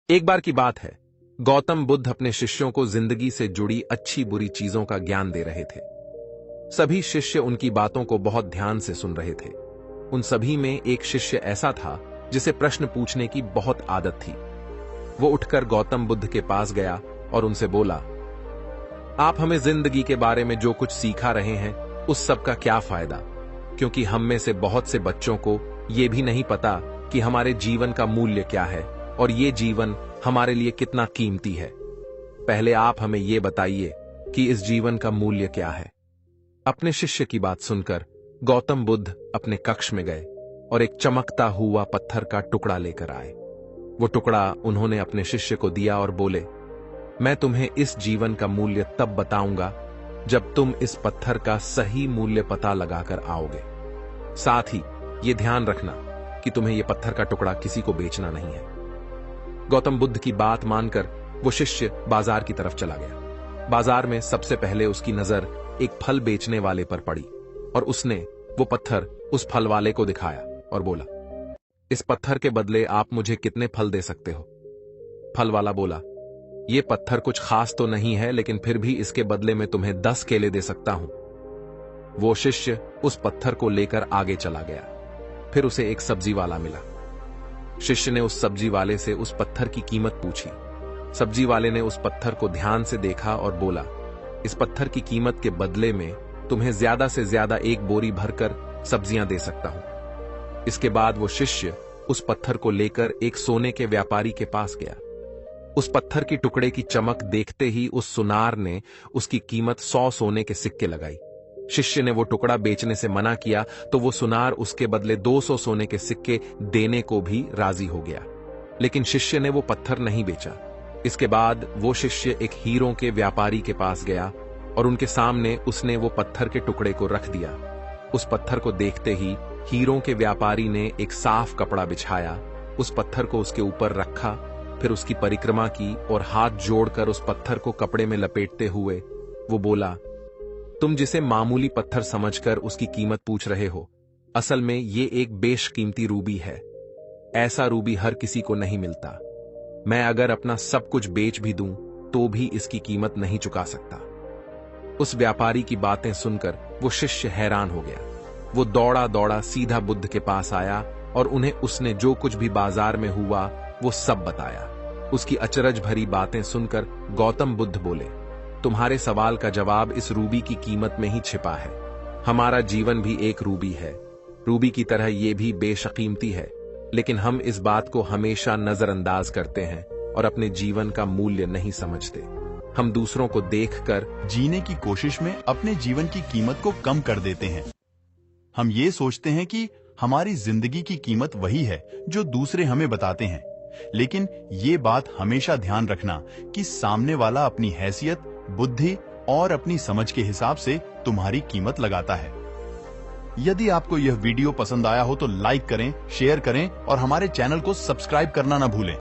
एक बार की बात है, गौतम बुद्ध अपने शिष्यों को जिंदगी से जुड़ी अच्छी बुरी चीजों का ज्ञान दे रहे थे। सभी शिष्य उनकी बातों को बहुत ध्यान से सुन रहे थे। उन सभी में एक शिष्य ऐसा था जिसे प्रश्न पूछने की बहुत आदत थी। वो उठकर गौतम बुद्ध के पास गया और उनसे बोला, आप हमें जिंदगी के बारे में जो कुछ सिखा रहे हैं उस सब का क्या फायदा, क्योंकि हम में से बहुत से बच्चों को यह भी नहीं पता कि हमारे जीवन का मूल्य क्या है और ये जीवन हमारे लिए कितना कीमती है। पहले आप हमें यह बताइए कि इस जीवन का मूल्य क्या है। अपने शिष्य की बात सुनकर गौतम बुद्ध अपने कक्ष में गए और एक चमकता हुआ पत्थर का टुकड़ा लेकर आए। वो टुकड़ा उन्होंने अपने शिष्य को दिया और बोले, मैं तुम्हें इस जीवन का मूल्य तब बताऊंगा जब तुम इस पत्थर का सही मूल्य पता लगाकर आओगे। साथ ही ये ध्यान रखना कि तुम्हें यह पत्थर का टुकड़ा किसी को बेचना नहीं है। गौतम बुद्ध की बात मानकर वो शिष्य बाजार की तरफ चला गया। बाजार में सबसे पहले उसकी नजर एक फल बेचने वाले पर पड़ी और उसने वो पत्थर उस फल वाले को दिखाया और बोला, इस पत्थर के बदले आप मुझे कितने फल दे सकते हो? फल वाला बोला, ये पत्थर कुछ खास तो नहीं है, लेकिन फिर भी इसके बदले में तुम्हें 10 केले दे सकता हूं। वो शिष्य उस पत्थर को लेकर आगे चला गया। फिर उसे एक सब्जी वाला मिला। शिष्य ने उस सब्जी वाले से उस पत्थर की कीमत पूछी। सब्जी वाले ने उस पत्थर को ध्यान से देखा और बोला, इस पत्थर की कीमत के बदले में तुम्हें ज्यादा से ज्यादा एक बोरी भरकर सब्जियां दे सकता हूं। इसके बाद वो शिष्य उस पत्थर को लेकर एक सोने के व्यापारी के पास गया। उस पत्थर की टुकड़े की चमक देखते ही उस सुनार ने उसकी कीमत 100 सोने के सिक्के लगाई। शिष्य ने वो टुकड़ा बेचने से मना किया तो वो सुनार उसके बदले 200 सोने के सिक्के देने को भी राजी हो गया, लेकिन शिष्य ने वो पत्थर नहीं बेचा। इसके बाद वो शिष्य एक हीरों के व्यापारी के पास गया और उनके सामने उसने वो पत्थर के टुकड़े को रख दिया। उस पत्थर को देखते ही हीरों के व्यापारी ने एक साफ कपड़ा बिछाया, उस पत्थर को उसके ऊपर रखा, फिर उसकी परिक्रमा की और हाथ जोड़कर उस पत्थर को कपड़े में लपेटते हुए वो बोला, तुम जिसे मामूली पत्थर समझकर उसकी कीमत पूछ रहे हो, असल में ये एक बेशकीमती रूबी है। ऐसा रूबी हर किसी को नहीं मिलता। मैं अगर अपना सब कुछ बेच भी दूं तो भी इसकी कीमत नहीं चुका सकता। उस व्यापारी की बातें सुनकर वो शिष्य हैरान हो गया। वो दौड़ा दौड़ा सीधा बुद्ध के पास आया और उन्हें उसने जो कुछ भी बाजार में हुआ वो सब बताया। उसकी अचरज भरी बातें सुनकर गौतम बुद्ध बोले, तुम्हारे सवाल का जवाब इस रूबी की कीमत में ही छिपा है। हमारा जीवन भी एक रूबी है। रूबी की तरह यह भी बेशकीमती है, लेकिन हम इस बात को हमेशा नजरअंदाज करते हैं और अपने जीवन का मूल्य नहीं समझते। हम दूसरों को देखकर जीने की कोशिश में अपने जीवन की कीमत को कम कर देते हैं। हम ये सोचते हैं कि हमारी जिंदगी की कीमत वही है जो दूसरे हमें बताते हैं, लेकिन ये बात हमेशा ध्यान रखना कि सामने वाला अपनी हैसियत, बुद्धि और अपनी समझ के हिसाब से तुम्हारी कीमत लगाता है। यदि आपको यह वीडियो पसंद आया हो तो लाइक करें, शेयर करें और हमारे चैनल को सब्सक्राइब करना ना भूलें।